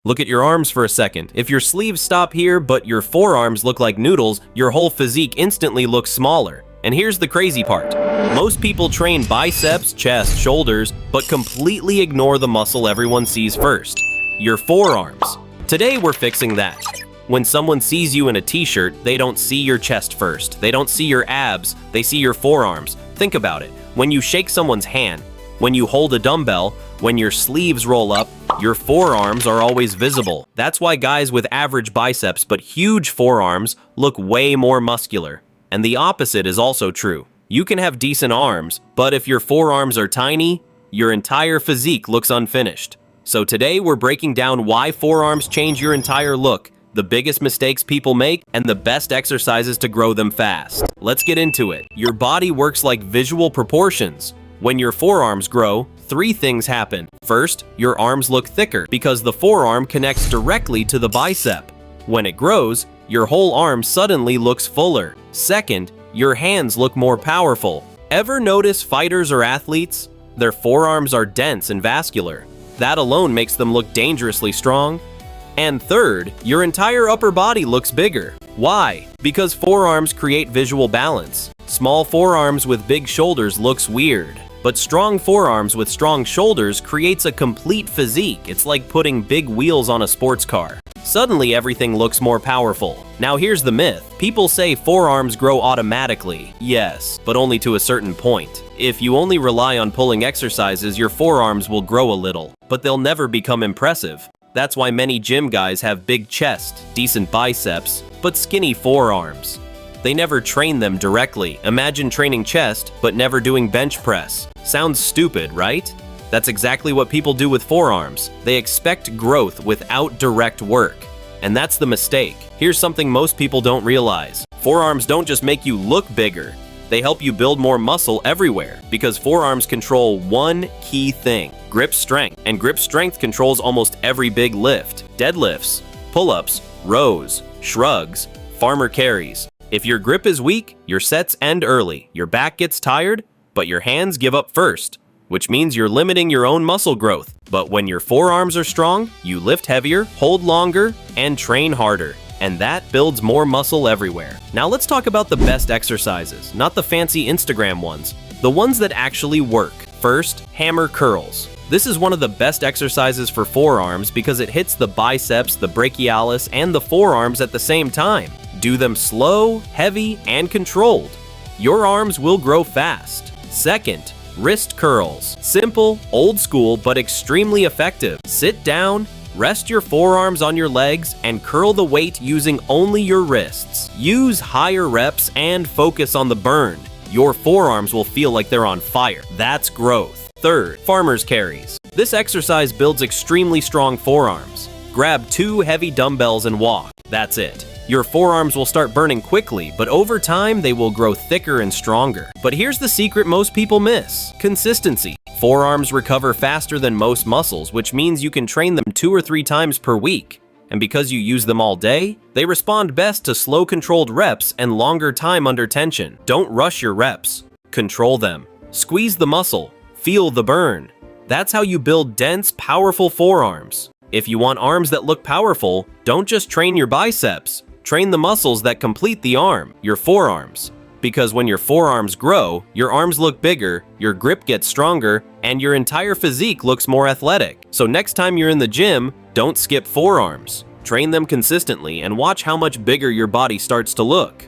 Look at your arms for a second. If your sleeves stop here, but your forearms look like noodles, your whole physique instantly looks smaller. And here's the crazy part. Most people train biceps, chest, shoulders, but completely ignore the muscle everyone sees first, your forearms. Today we're fixing that. When someone sees you in a t-shirt, they don't see your chest first. They don't see your abs, they see your forearms. Think about it. When you shake someone's hand, when you hold a dumbbell, when your sleeves roll up, your forearms are always visible. That's why guys with average biceps but huge forearms look way more muscular. And the opposite is also true. You can have decent arms, but if your forearms are tiny, your entire physique looks unfinished. So today we're breaking down why forearms change your entire look, the biggest mistakes people make, and the best exercises to grow them fast. Let's get into it. Your body works like visual proportions. When your forearms grow, three things happen. First, your arms look thicker because the forearm connects directly to the bicep. When it grows, your whole arm suddenly looks fuller. Second, your hands look more powerful. Ever notice fighters or athletes? Their forearms are dense and vascular. That alone makes them look dangerously strong. And third, your entire upper body looks bigger. Why? Because forearms create visual balance. Small forearms with big shoulders looks weird. But strong forearms with strong shoulders creates a complete physique. It's like putting big wheels on a sports car. Suddenly everything looks more powerful. Now here's the myth. People say forearms grow automatically. Yes, but only to a certain point. If you only rely on pulling exercises, your forearms will grow a little, but they'll never become impressive. That's why many gym guys have big chest, decent biceps, but skinny forearms. They never train them directly. Imagine training chest, but never doing bench press. Sounds stupid, right? That's exactly what people do with forearms. They expect growth without direct work. And that's the mistake. Here's something most people don't realize. Forearms don't just make you look bigger. They help you build more muscle everywhere because forearms control one key thing, grip strength. And grip strength controls almost every big lift. Deadlifts, pull-ups, rows, shrugs, farmer carries. If your grip is weak, your sets end early. Your back gets tired, but your hands give up first, which means you're limiting your own muscle growth. But when your forearms are strong, you lift heavier, hold longer, and train harder. And that builds more muscle everywhere. Now let's talk about the best exercises, not the fancy Instagram ones, the ones that actually work. First, hammer curls. This is one of the best exercises for forearms because it hits the biceps, the brachialis, and the forearms at the same time. Do them slow, heavy, and controlled. Your arms will grow fast. Second, wrist curls. Simple, old school, but extremely effective. Sit down, rest your forearms on your legs, and curl the weight using only your wrists. Use higher reps and focus on the burn. Your forearms will feel like they're on fire. That's growth. Third, farmer's carries. This exercise builds extremely strong forearms. Grab 2 heavy dumbbells and walk. That's it. Your forearms will start burning quickly, but over time they will grow thicker and stronger. But here's the secret most people miss: consistency. Forearms recover faster than most muscles, which means you can train them 2 or 3 times per week. And because you use them all day, they respond best to slow, controlled reps and longer time under tension. Don't rush your reps. Control them. Squeeze the muscle. Feel the burn. That's how you build dense, powerful forearms. If you want arms that look powerful, don't just train your biceps. Train the muscles that complete the arm, your forearms. Because when your forearms grow, your arms look bigger, your grip gets stronger, and your entire physique looks more athletic. So next time you're in the gym, don't skip forearms. Train them consistently and watch how much bigger your body starts to look.